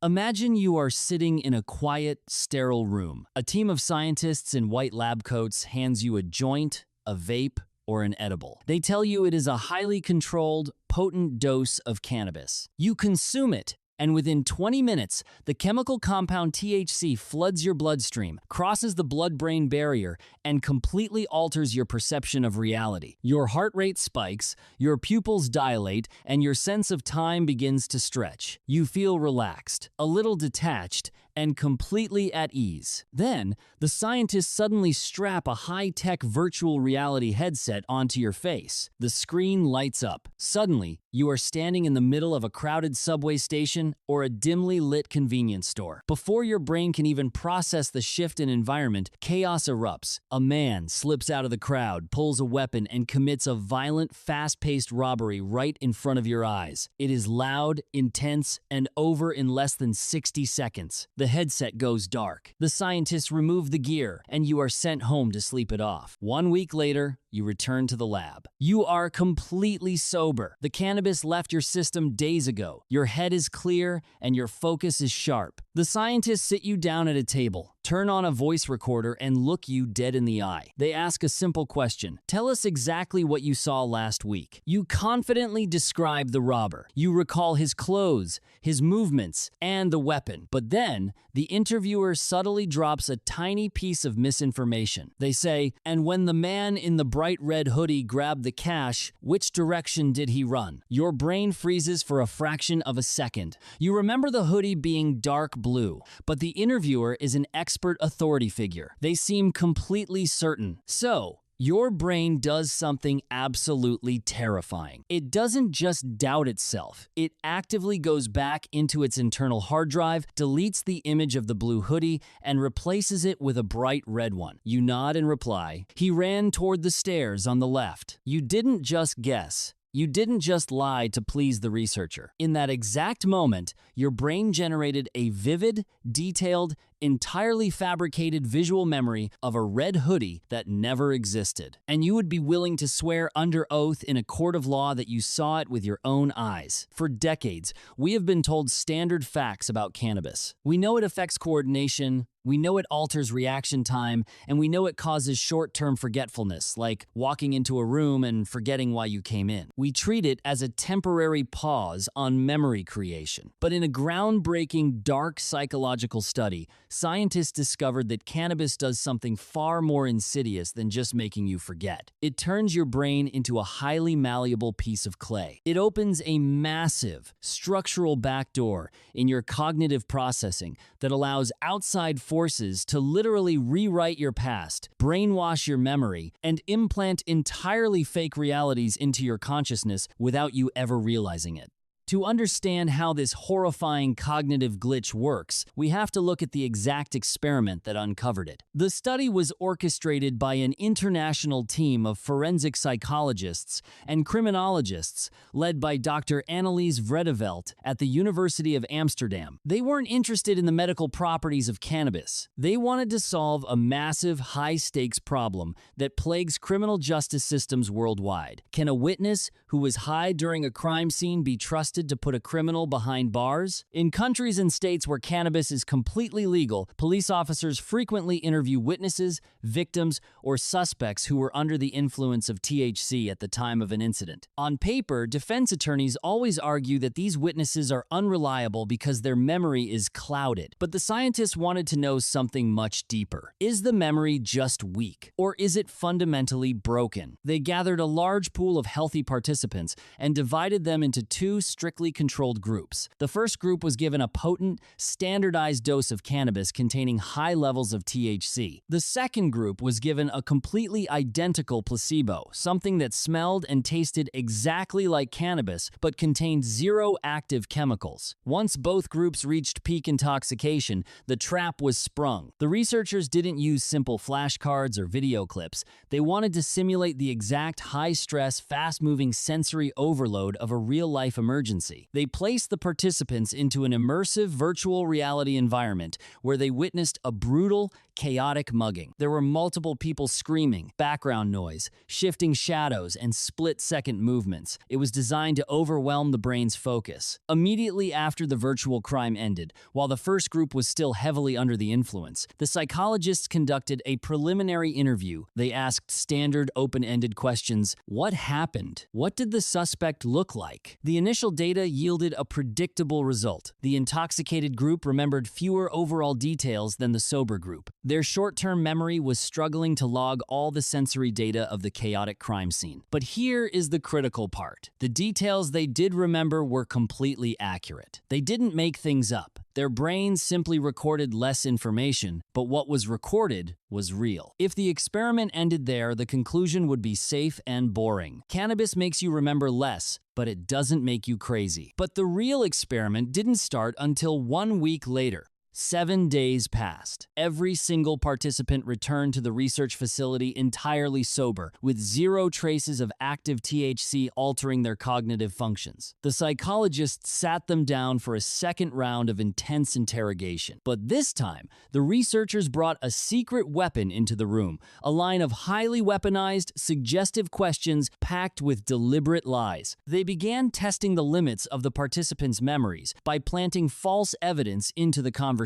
Imagine you are sitting in a quiet, sterile room. A team of scientists in white lab coats hands you a joint, a vape, or an edible. They tell you it is a highly controlled, potent dose of cannabis. You consume it, and within 20 minutes, the chemical compound THC floods your bloodstream, crosses the blood-brain barrier, and completely alters your perception of reality. Your heart rate spikes, your pupils dilate, and your sense of time begins to stretch. You feel relaxed, a little detached, and completely at ease. Then, the scientists suddenly strap a high-tech virtual reality headset onto your face. The screen lights up. Suddenly, you are standing in the middle of a crowded subway station or a dimly lit convenience store. Before your brain can even process the shift in environment, chaos erupts. A man slips out of the crowd, pulls a weapon, and commits a violent, fast-paced robbery right in front of your eyes. It is loud, intense, and over in less than 60 seconds. The headset goes dark. The scientists remove the gear, and you are sent home to sleep it off. 1 week later, you return to the lab. You are completely sober. The cannabis left your system days ago. Your head is clear, and your focus is sharp. The scientists sit you down at a table, turn on a voice recorder, and look you dead in the eye. They ask a simple question. Tell us exactly what you saw last week. You confidently describe the robber. You recall his clothes, his movements, and the weapon. But then, the interviewer subtly drops a tiny piece of misinformation. They say, and when the man in the bright red hoodie grabbed the cash, which direction did he run? Your brain freezes for a fraction of a second. You remember the hoodie being dark blue, but the interviewer is an expert authority figure. They seem completely certain. So, your brain does something absolutely terrifying. It doesn't just doubt itself. It actively goes back into its internal hard drive, deletes the image of the blue hoodie, and replaces it with a bright red one. You nod and reply, "He ran toward the stairs on the left." You didn't just guess. You didn't just lie to please the researcher. In that exact moment, your brain generated a vivid, detailed, entirely fabricated visual memory of a red hoodie that never existed. And you would be willing to swear under oath in a court of law that you saw it with your own eyes. For decades, we have been told standard facts about cannabis. We know it affects coordination, we know it alters reaction time, and we know it causes short-term forgetfulness, like walking into a room and forgetting why you came in. We treat it as a temporary pause on memory creation. But in a groundbreaking, dark psychological study, scientists discovered that cannabis does something far more insidious than just making you forget. It turns your brain into a highly malleable piece of clay. It opens a massive, structural backdoor in your cognitive processing that allows outside forces to literally rewrite your past, brainwash your memory, and implant entirely fake realities into your consciousness without you ever realizing it. To understand how this horrifying cognitive glitch works, we have to look at the exact experiment that uncovered it. The study was orchestrated by an international team of forensic psychologists and criminologists led by Dr. Annelies Vredeveld at the University of Amsterdam. They weren't interested in the medical properties of cannabis. They wanted to solve a massive, high-stakes problem that plagues criminal justice systems worldwide. Can a witness who was high during a crime scene be trusted to put a criminal behind bars? In countries and states where cannabis is completely legal, police officers frequently interview witnesses, victims, or suspects who were under the influence of THC at the time of an incident. On paper, defense attorneys always argue that these witnesses are unreliable because their memory is clouded. But the scientists wanted to know something much deeper. Is the memory just weak, or is it fundamentally broken? They gathered a large pool of healthy participants and divided them into two strictly controlled groups. The first group was given a potent, standardized dose of cannabis containing high levels of THC. The second group was given a completely identical placebo, something that smelled and tasted exactly like cannabis but contained zero active chemicals. Once both groups reached peak intoxication, the trap was sprung. The researchers didn't use simple flashcards or video clips. They wanted to simulate the exact high-stress, fast-moving sensory overload of a real-life emergency urgency. They placed the participants into an immersive virtual reality environment where they witnessed a brutal, chaotic mugging. There were multiple people screaming, background noise, shifting shadows, and split-second movements. It was designed to overwhelm the brain's focus. Immediately after the virtual crime ended, while the first group was still heavily under the influence, the psychologists conducted a preliminary interview. They asked standard open-ended questions. What happened? What did the suspect look like? The initial data yielded a predictable result. The intoxicated group remembered fewer overall details than the sober group. Their short-term memory was struggling to log all the sensory data of the chaotic crime scene. But here is the critical part. The details they did remember were completely accurate. They didn't make things up. Their brains simply recorded less information, but what was recorded was real. If the experiment ended there, the conclusion would be safe and boring. Cannabis makes you remember less, but it doesn't make you crazy. But the real experiment didn't start until 1 week later. 7 days passed. Every single participant returned to the research facility entirely sober, with zero traces of active THC altering their cognitive functions. The psychologists sat them down for a second round of intense interrogation. But this time, the researchers brought a secret weapon into the room, a line of highly weaponized, suggestive questions packed with deliberate lies. They began testing the limits of the participants' memories by planting false evidence into the conversation.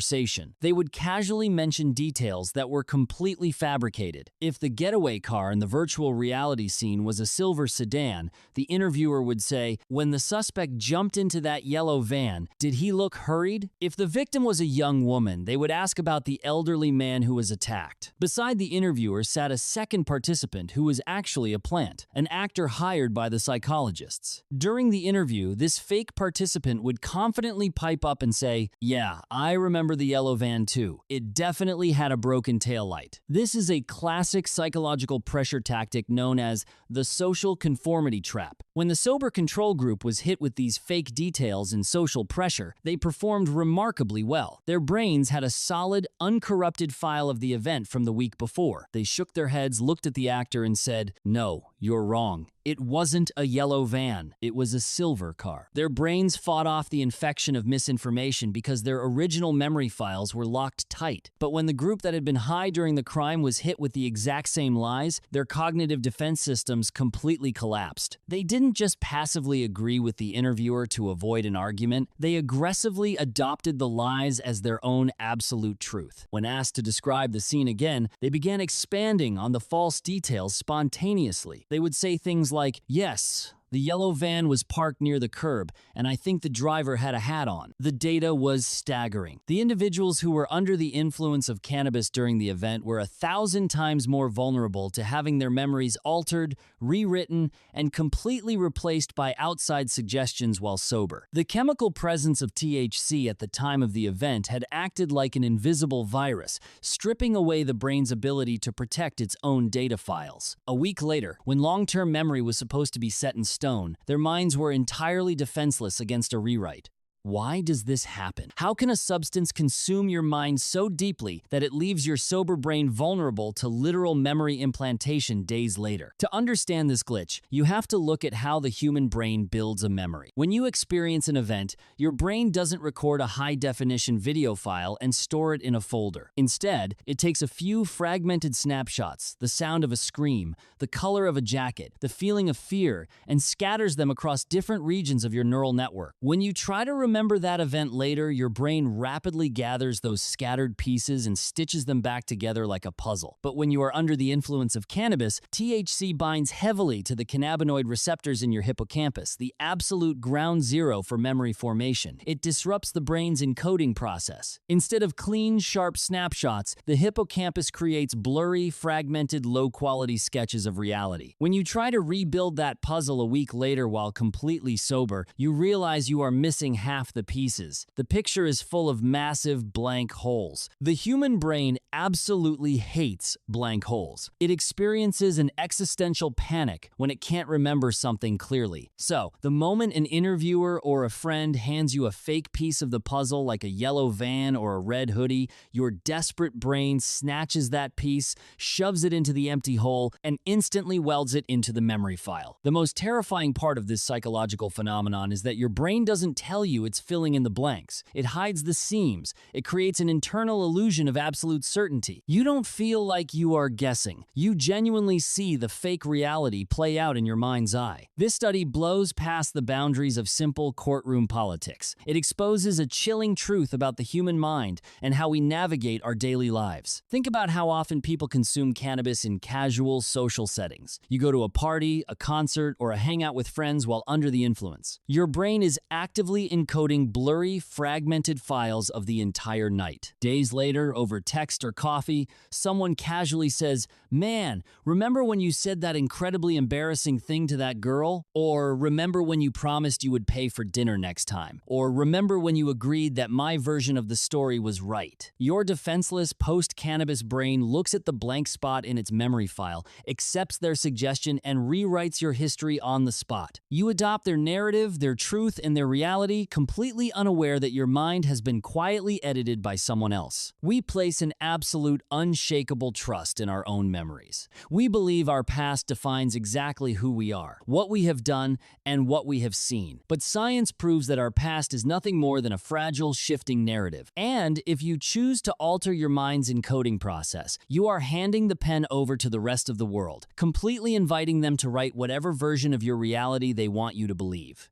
They would casually mention details that were completely fabricated. If the getaway car in the virtual reality scene was a silver sedan, the interviewer would say, "When the suspect jumped into that yellow van, did he look hurried?" If the victim was a young woman, they would ask about the elderly man who was attacked. Beside the interviewer sat a second participant who was actually a plant, an actor hired by the psychologists. During the interview, this fake participant would confidently pipe up and say, "Yeah, I remember the yellow van too. It definitely had a broken taillight." This is a classic psychological pressure tactic known as the social conformity trap. When the sober control group was hit with these fake details and social pressure, they performed remarkably well. Their brains had a solid, uncorrupted file of the event from the week before. They shook their heads, looked at the actor, and said, "No, you're wrong. It wasn't a yellow van. It was a silver car." Their brains fought off the infection of misinformation because their original memory files were locked tight. But when the group that had been high during the crime was hit with the exact same lies, their cognitive defense systems completely collapsed. They didn't just passively agree with the interviewer to avoid an argument, they aggressively adopted the lies as their own absolute truth. When asked to describe the scene again, they began expanding on the false details spontaneously. They would say things like, "Yes, the yellow van was parked near the curb, and I think the driver had a hat on." The data was staggering. The individuals who were under the influence of cannabis during the event were 1,000 times more vulnerable to having their memories altered, rewritten, and completely replaced by outside suggestions while sober. The chemical presence of THC at the time of the event had acted like an invisible virus, stripping away the brain's ability to protect its own data files. A week later, when long-term memory was supposed to be set in stone, their minds were entirely defenseless against a rewrite. Why does this happen? How can a substance consume your mind so deeply that it leaves your sober brain vulnerable to literal memory implantation days later? To understand this glitch, you have to look at how the human brain builds a memory. When you experience an event, your brain doesn't record a high-definition video file and store it in a folder. Instead, it takes a few fragmented snapshots, the sound of a scream, the color of a jacket, the feeling of fear, and scatters them across different regions of your neural network. When you try to remember that event later, your brain rapidly gathers those scattered pieces and stitches them back together like a puzzle. But when you are under the influence of cannabis, THC binds heavily to the cannabinoid receptors in your hippocampus, the absolute ground zero for memory formation. It disrupts the brain's encoding process. Instead of clean, sharp snapshots, the hippocampus creates blurry, fragmented, low-quality sketches of reality. When you try to rebuild that puzzle a week later while completely sober, you realize you are missing half half the pieces. The picture is full of massive blank holes. The human brain absolutely hates blank holes. It experiences an existential panic when it can't remember something clearly. So, the moment an interviewer or a friend hands you a fake piece of the puzzle like a yellow van or a red hoodie, your desperate brain snatches that piece, shoves it into the empty hole, and instantly welds it into the memory file. The most terrifying part of this psychological phenomenon is that your brain doesn't tell you it's filling in the blanks. It hides the seams. It creates an internal illusion of absolute certainty. You don't feel like you are guessing. You genuinely see the fake reality play out in your mind's eye. This study blows past the boundaries of simple courtroom politics. It exposes a chilling truth about the human mind and how we navigate our daily lives. Think about how often people consume cannabis in casual social settings. You go to a party, a concert, or a hangout with friends while under the influence. Your brain is actively encoding blurry, fragmented files of the entire night. Days later, over text or coffee, someone casually says, "Man, remember when you said that incredibly embarrassing thing to that girl?" Or, "Remember when you promised you would pay for dinner next time?" Or, "Remember when you agreed that my version of the story was right?" Your defenseless post-cannabis brain looks at the blank spot in its memory file, accepts their suggestion, and rewrites your history on the spot. You adopt their narrative, their truth, and their reality, completely unaware that your mind has been quietly edited by someone else. We place an absolute, unshakable trust in our own memories. We believe our past defines exactly who we are, what we have done, and what we have seen. But science proves that our past is nothing more than a fragile, shifting narrative. And if you choose to alter your mind's encoding process, you are handing the pen over to the rest of the world, completely inviting them to write whatever version of your reality they want you to believe.